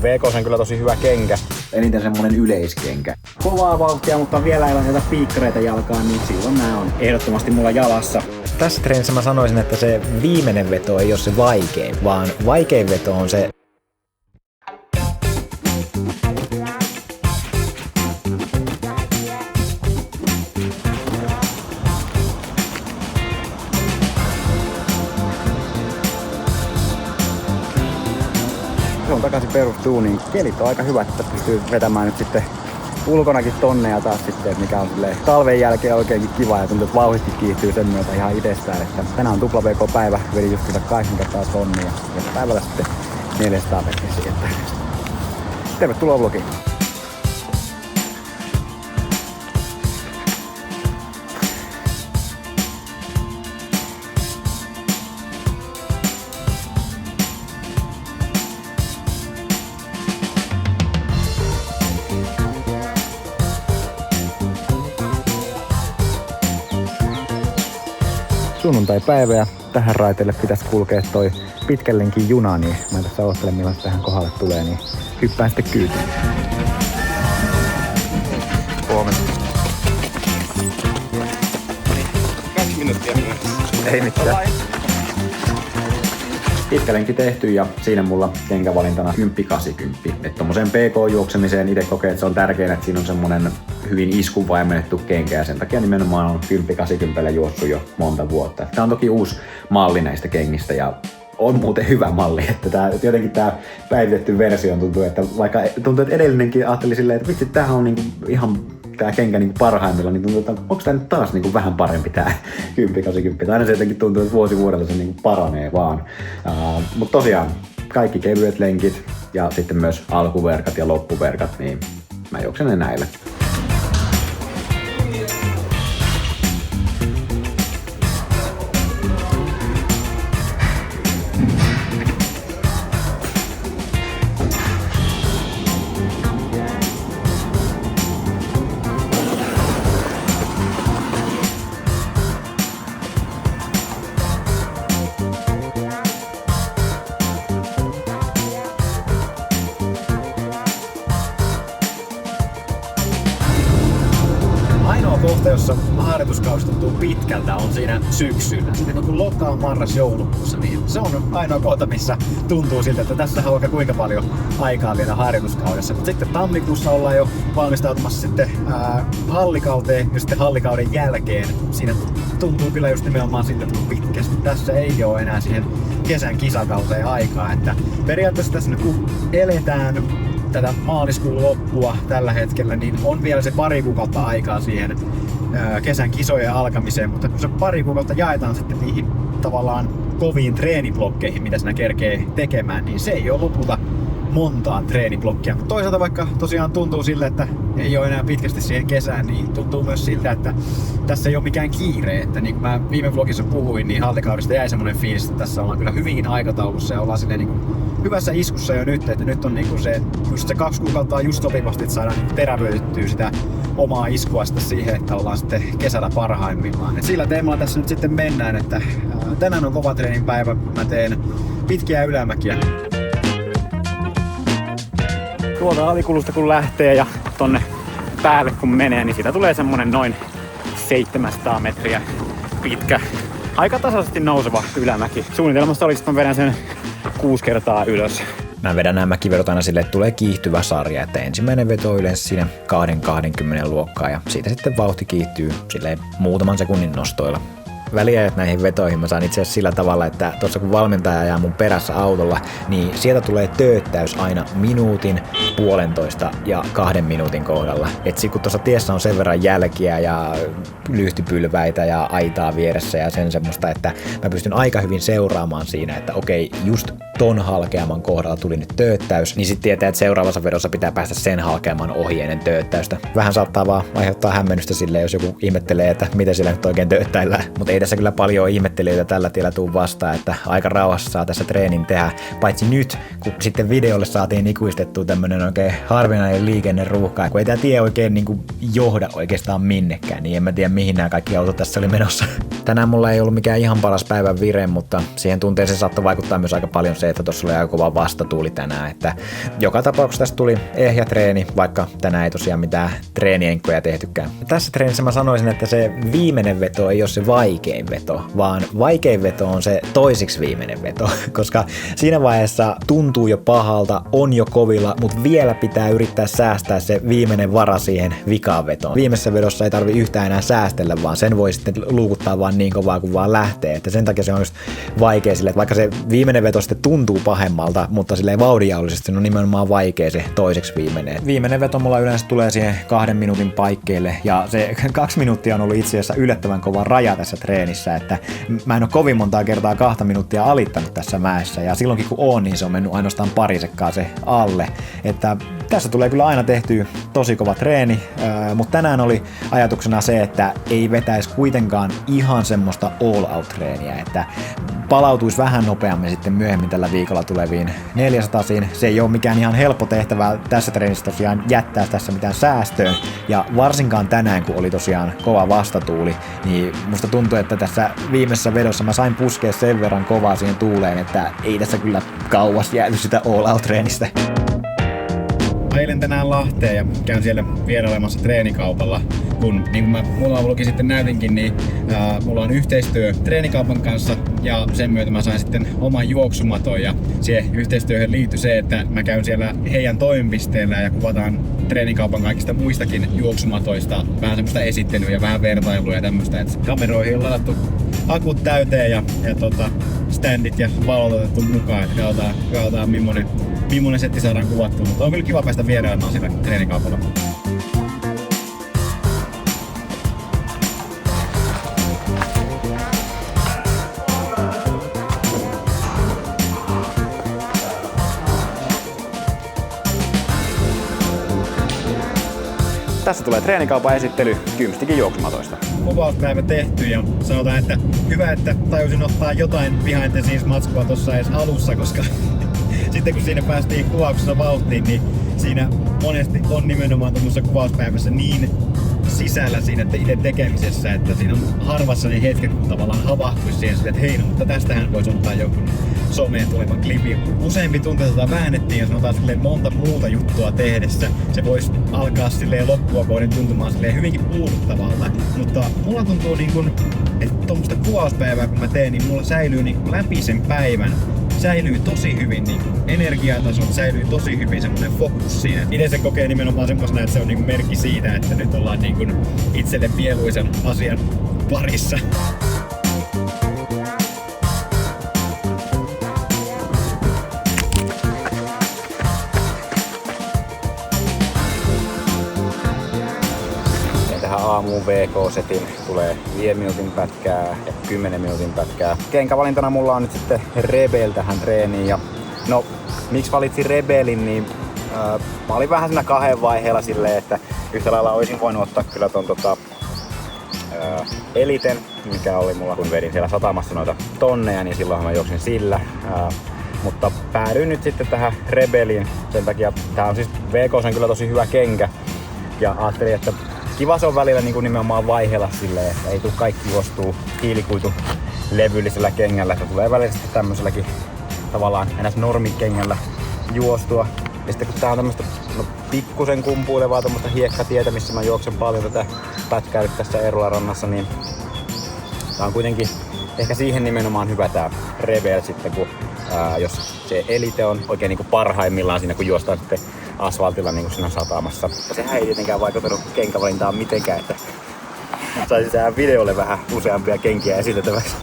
VK on kyllä tosi hyvä kenkä. Eniten semmonen yleiskenkä. Kovaa vauhtia, mutta vielä ei ole näitä piikkareita jalkaan, niin silloin nää on ehdottomasti mulla jalassa. Tässä treenissä mä sanoisin, että se viimeinen veto ei ole se vaikein, vaan vaikein veto on se Se on takaisin perustuuniin. Kelit on aika hyvät, että pystyy vetämään nyt sitten ulkonakin tonneja taas sitten, mikä on talven jälkeen oikeinkin kiva ja tuntuu, että vauhditkin kiihtyy sen myötä ihan itsestään. Että tänään on tupla VK-päivä, vedin just 8 kertaa tonnia ja päivällä sitten 400 metriä. Tervetuloa vlogiin. Sunnuntai-päivä ja tähän raiteelle pitäisi kulkea toi pitkän lenkin juna, niin mä tässä oottelen milloin se tähän kohdalle tulee, niin hyppään sitten kyytiin. Huomenta. 2 minuuttia myöhässä. Ei mitään. Pitkä lenkki tehty ja siinä mulla kenkävalintana 10-80. Että tommoseen PK-juoksemiseen itse kokee, että se on tärkeää, että siinä on semmonen hyvin iskun vaimennettu kenkä ja sen takia nimenomaan on 10-80 juossut jo monta vuotta. Tää on toki uusi malli näistä kengistä ja on muuten hyvä malli, että jotenkin tää päivitetty versio tuntuu, että vaikka tuntuu, että edellinenkin ajatteli silleen, että vitsi, tämähän on niinku ihan tää kenkä niinku parhaimmillaan, niin tuntuu, että onko tää nyt taas niinku vähän parempi tää 10-80. Aina se jotenkin tuntuu, että vuosi vuodelta se niinku paranee vaan. Mutta tosiaan kaikki kevyet lenkit ja sitten myös alkuverkat ja loppuverkat, niin mä juoksen ne näillä. Kohta, jossa harjoituskausi tuntuu pitkältä, on siinä syksyllä. Sitten niin kuin lokaa, marras, joulukuussa, niin se on ainoa kohta, missä tuntuu siltä, että tässä on vaikka kuinka paljon aikaa vielä harjoituskaudessa. Mutta sitten tammikuussa ollaan jo valmistautumassa sitten hallikauteen ja sitten hallikauden jälkeen. Siinä tuntuu kyllä just nimenomaan siltä, että pitkästi tässä ei ole enää siihen kesän kisakauteen aikaa. Että periaatteessa tässä nyt kun eletään tätä maaliskuun loppua tällä hetkellä, niin on vielä se pari kuukautta aikaa siihen kesän kisojen alkamiseen, mutta kun se pari kuukautta jaetaan sitten niihin tavallaan koviin treeniblokkeihin, mitä sinä kerkee tekemään, niin se ei ole lopulta montaa treeniblokkia. Mutta toisaalta vaikka tosiaan tuntuu sille, että ei ole enää pitkästi siihen kesään, niin tuntuu myös siltä, että tässä ei ole mikään kiire. Että niin kuin mä viime vlogissa puhuin, niin hallikaudesta jäi semmoinen fiilis, että tässä ollaan kyllä hyvinkin aikataulussa ja ollaan silleen niin kuin hyvässä iskussa jo nyt, että nyt on niin kuin just se 2 kuukautta on just sopivasti, että saadaan niin terävöitettyä sitä omaa iskua siihen, että ollaan sitten kesällä parhaimmillaan. Et sillä teemalla tässä nyt sitten mennään, että tänään on kova treenin päivä, mä teen pitkiä ylämäkiä. Tuolta alikulusta kun lähtee ja tonne päälle kun menee, niin siitä tulee semmonen noin 700 metriä pitkä, aika tasaisesti nouseva ylämäki. Suunnitelmassa olisi, että mä vedän sen 6 kertaa ylös. Mä vedän nämä mäkivedot aina silleen, että tulee kiihtyvä sarja, että ensimmäinen veto on yleensä siinä 2-20 luokkaa ja siitä sitten vauhti kiihtyy silleen muutaman sekunnin nostoilla. Väliajat näihin vetoihin mä saan itse asiassa sillä tavalla, että tuossa kun valmentaja ajaa mun perässä autolla, niin sieltä tulee tööttäys aina minuutin, 1,5 ja 2 minuutin kohdalla. Et sit kun tuossa tiessä on sen verran jälkiä ja lyhtypylväitä ja aitaa vieressä ja sen semmoista, että mä pystyn aika hyvin seuraamaan siinä, että okei, just ton halkeaman kohdalla tuli nyt tööttäys, niin sit tietää, että seuraavassa vedossa pitää päästä sen halkeaman ohi ennen tööttäystä. Vähän saattaa vaan aiheuttaa hämmennystä silleen, jos joku ihmettelee, että miten sillä nyt oikein tööttäillään, mutta ei tässä kyllä paljon ihmettelijöitä tällä tiellä tuu vastaan, että aika rauhassa saa tässä treenin tehdä. Paitsi nyt, kun sitten videolle saatiin ikuistettua tämmönen oikein harvinainen liikenneruuhka, kun ei tää tie oikein niinku johda oikeastaan minnekään, niin en mä tiedä mihin nämä kaikki autot tässä oli menossa. Tänään mulla ei ollut mikään ihan paras päivän vire, mutta siihen tunteeseen saattoi vaikuttaa myös aika paljon se, että tuossa oli aika kova vastatuuli tänään, että joka tapauksessa tästä tuli ehjä treeni, vaikka tänään ei tosiaan mitään treenienkkoja tehtykään. Tässä treenissä mä sanoisin, että se viimeinen veto ei ole se vaikein veto, vaan vaikein veto on se toisiksi viimeinen veto, koska siinä vaiheessa tuntuu jo pahalta, on jo kovilla, mutta vielä pitää yrittää säästää se viimeinen vara siihen vikaan vetoon. Viimeisessä vedossa ei tarvi yhtään enää säästellä, vaan sen voi sitten luukuttaa vaan niin kovaa kuin vaan lähtee, että sen takia se on just vaikea sille, että vaikka se viimeinen veto sitten tuntuu pahemmalta, mutta silleen vauhdinjaollisesti on nimenomaan vaikea se toiseksi viimeinen. Viimeinen veto mulla yleensä tulee siihen 2 minuutin paikkeille, ja se 2 minuuttia on ollut itse asiassa yllättävän kova raja tässä treenissä, että mä en ole kovin montaa kertaa 2 minuuttia alittanut tässä mäessä, ja silloinkin kun on, niin se on mennyt ainoastaan parisekkaan se alle, että tässä tulee kyllä aina tehtyä tosi kova treeni, mutta tänään oli ajatuksena se, että ei vetäisi kuitenkaan ihan semmoista all-out-treeniä, että palautuisi vähän nopeammin sitten myöhemmin tällä viikolla tuleviin 400-siin. Se ei ole mikään ihan helppo tehtävä tässä treenissä tosiaan jättää tässä mitään säästöön, ja varsinkaan tänään, kun oli tosiaan kova vastatuuli, niin musta tuntuu, että tässä viimeisessä vedossa mä sain puskea sen verran kovaa siihen tuuleen, että ei tässä kyllä kauas jäänyt sitä all-out-treenistä. Eilen tänään Lahteen ja käyn siellä vierailemassa treenikaupalla, kun niin kuin mä mulla avullakin sitten näytinkin, niin mulla on yhteistyö treenikaupan kanssa ja sen myötä mä sain sitten oman juoksumaton, ja siihen yhteistyöhön liittyi se, että mä käyn siellä heidän toimipisteellä ja kuvataan treenikaupan kaikista muistakin juoksumatoista vähän semmoista esittelyä ja vähän vertailua ja tämmöistä, että kameroihin on ladattu akut täyteen ja standit ja valot otettu mukaan, että katsotaan millainen setti saadaan kuvattua, mutta on kyllä kiva päästä vierailemaan sillä treenikaupalla. Tässä tulee treenikaupan esittely Kymstikin juoksumatoista. Kuvauspäivä tehty ja sanotaan, että hyvä, että tajusin ottaa jotain behind the scenes matskua tuossa edes alussa, koska sitten kun siinä päästiin kuvauksessa vauhtiin, niin siinä monesti on nimenomaan tuossa kuvauspäivässä niin sisällä siinä itse tekemisessä, että siinä on harvassa ne hetket, kun tavallaan havahtuisi siihen, että hei, no, mutta tästähän voisi ottaa jonkun someen tulevan klipin. Useampi tunti väännettiin ja sanotaan silleen monta muuta juttua tehdessä. Se voisi alkaa silleen loppua kohden tuntumaan silleen hyvinkin puuduttavalta. Mutta mulla tuntuu niin kun, että tuommoista kuvauspäivää kun mä teen, niin mulla säilyy niin läpi sen päivän. Säilyy tosi hyvin niin energiatasot, säilyy tosi hyvin semmoinen fokus siinä. Itse se kokee nimenomaan semmoisena, että se on niin merkki siitä, että nyt ollaan niin itselle mieluisen asian parissa. Tähän aamuun VK-setin tulee 5 minuutin pätkää ja 10 minuutin pätkää. Kenkävalintana mulla on nyt sitten Rebel tähän treeniin. Ja no, miksi valitsin Rebelin, niin mä olin vähän siinä 2 vaiheella silleen, että yhtä lailla olisin voinut ottaa kyllä ton Eliten, mikä oli mulla, kun vedin siellä satamassa noita tonneja, niin silloin mä juoksin sillä. Mutta päädyin nyt sitten tähän Rebeliin sen takia, tää on siis VK-sen kyllä tosi hyvä kenkä. Ja ajattelin, että kiva se on välillä niin kuin nimenomaan vaiheella silleen, että ei tule kaikki juostuu hiilikuitulevyllisellä kengällä, että tulee välillä sitten tämmöiselläkin tavallaan enää normikengällä juostua. Ja sitten kun tää on tämmöstä pikkusen kumpuilevaa tämmöstä hiekkatietä, missä mä juoksen paljon tätä pätkää nyt tässä Eerola-rannassa, niin tää on kuitenkin ehkä siihen nimenomaan hyvä tää Rebel sitten, kun jos se Elite on oikein niin kuin parhaimmillaan siinä, kun juostaan sitten asfaltilla niin kuin siinä satamassa. Ja sehän ei tietenkään vaikuttanut kenkävalintaan mitenkään, että saisi tähän videolle vähän useampia kenkiä esitettäväksi.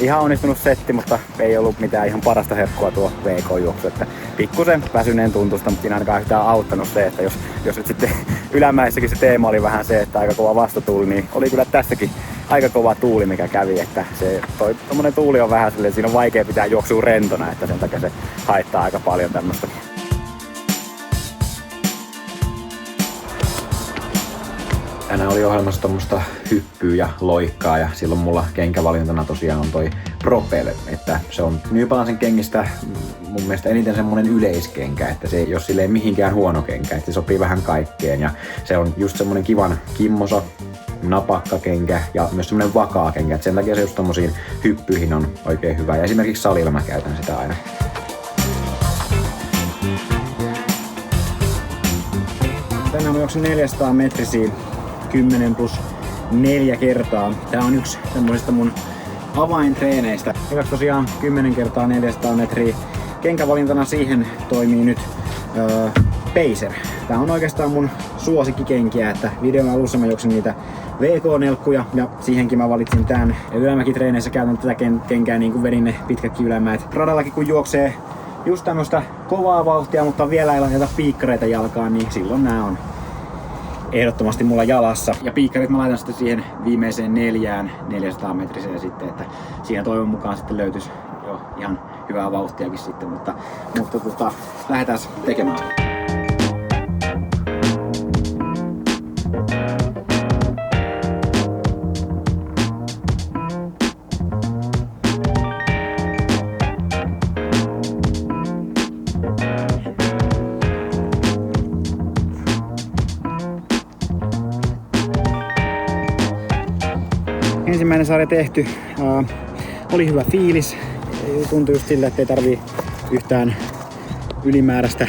Ihan onnistunut setti, mutta ei ollut mitään ihan parasta herkkua tuo VK-juoksu. Että pikkusen väsyneen tuntusta, mutta siinä ainakaan yhtään auttanut se, että jos nyt sitten ylämäissäkin se teema oli vähän se, että aika kova vastatuuli, niin oli kyllä tässäkin aika kova tuuli mikä kävi, että se tommonen tuuli on vähän silleen, siinä on vaikea pitää juoksua rentona, että sen takia se haittaa aika paljon tämmöstä. Tänään oli ohjelmassa tommoista hyppyä ja loikkaa ja silloin mulla kenkävalintana tosiaan on toi Propel, että se on New Balancen kengistä mun mielestä eniten semmonen yleiskenkä, että se ei ole silleen mihinkään huono kenkä, että se sopii vähän kaikkeen ja se on just semmonen kivan kimmosa, napakka kenkä ja myös semmonen vakaa kenkä, että sen takia se just tommosiin hyppyihin on oikein hyvä ja esimerkiksi salilla mä käytän sitä aina. Tänään mä juoksin 400 metrisiä 10+4 kertaa. Tää on yksi semmosista mun avaintreeneistä. Ekaksi tosiaan 10 kertaa 400 metriä. Kenkävalintana siihen toimii nyt Pacer. Tää on oikeastaan mun suosikkikenkiä, että videon alussa mä juoksin niitä VK-nelkkuja ja siihenkin mä valitsin tän. Ja ylämäkitreeneissä käytän tätä kenkää niin kuin vedin ne pitkätkin ylämäet. Radallakin kun juoksee just tämmöstä kovaa vauhtia, mutta vielä ei laiteta piikkareita jalkaan, niin silloin nää on ehdottomasti mulla jalassa. Ja piikkarit mä laitan sitten siihen viimeiseen 400 metriseen sitten, että siinä toivon mukaan sitten löytyisi jo ihan hyvää vauhtiakin sitten, mutta lähdetään tekemään. Ensimmäinen sarja tehty. Oli hyvä fiilis. Tuntui just sille, että ei tarvii yhtään ylimääräistä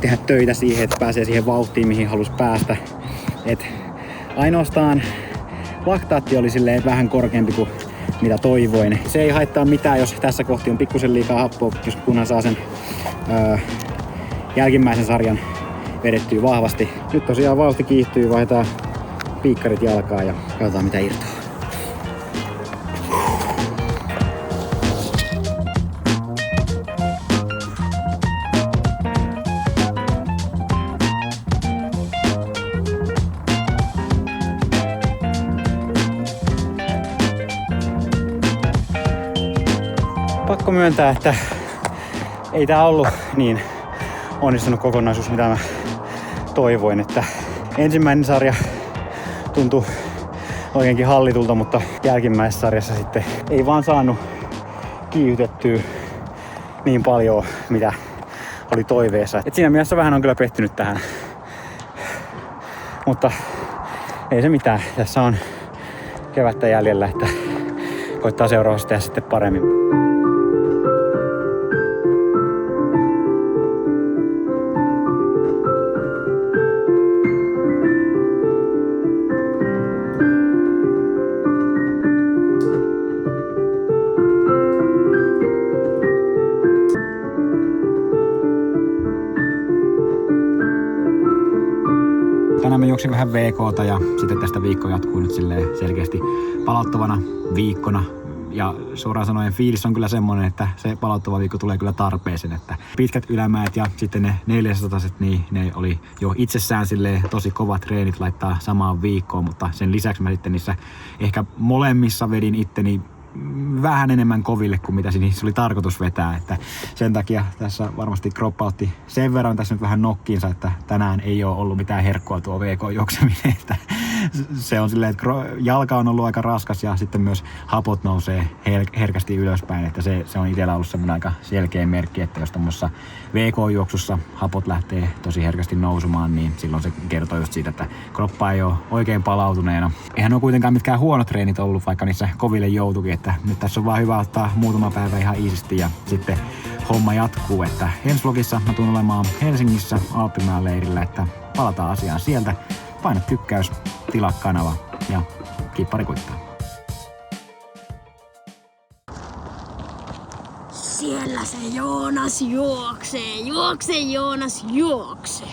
tehdä töitä siihen, että pääsee siihen vauhtiin, mihin halusi päästä. Et ainoastaan laktaatti oli silleen vähän korkeampi kuin mitä toivoin. Se ei haittaa mitään, jos tässä kohti on pikkusen liikaa happoa, kunhan saa sen jälkimmäisen sarjan vedettyä vahvasti. Nyt tosiaan vauhti kiihtyy, vaihdetaan piikkarit jalkaan ja katsotaan mitä irtoaa. Pakko myöntää, että ei tää ollut niin onnistunut kokonaisuus, mitä mä toivoin, että ensimmäinen sarja tuntui oikeinkin hallitulta, mutta jälkimmäisessä sarjassa sitten ei vaan saanut kiihytettyä niin paljon, mitä oli toiveessa. Et siinä mielessä vähän on kyllä pettynyt tähän, mutta ei se mitään. Tässä on kevättä jäljellä, että koittaa seuraavassa tehdä sitten paremmin. Tänään mä juoksin vähän VK:ta ja sitten tästä viikko jatkuu nyt silleen selkeästi palauttavana viikkona. Ja suoraan sanoen fiilis on kyllä semmonen, että se palauttava viikko tulee kyllä tarpeeseen, että pitkät ylämäet ja sitten ne 400-set, niin ne oli jo itsessään silleen tosi kovat treenit laittaa samaan viikkoon, mutta sen lisäksi mä sitten niissä ehkä molemmissa vedin itteni vähän enemmän koville kuin mitä niissä oli tarkoitus vetää, että sen takia tässä varmasti kroppa otti sen verran tässä nyt vähän nokkiinsa, että tänään ei ole ollut mitään herkkua tuo VK-juokseminen, että se on silleen, että jalka on ollut aika raskas ja sitten myös hapot nousee herkästi ylöspäin, että se on itsellä ollut semmoinen aika selkeä merkki, että jos tuommoisessa VK-juoksussa hapot lähtee tosi herkästi nousumaan, niin silloin se kertoo just siitä, että kroppa ei ole oikein palautuneena. Eihän ole kuitenkaan mitkään huonot treenit ollut, vaikka niissä koville joutuikin, että nyt tässä on vaan hyvä ottaa muutama päivä ihan iisisti ja sitten homma jatkuu, että ensi vlogissa mä tulen olemaan Helsingissä Alppimäen leirillä, että palataan asiaan sieltä. Paina tykkäys, tilaa kanava ja kiippari kuittaa. Siellä se Joonas juoksee, juokse Joonas, juokse.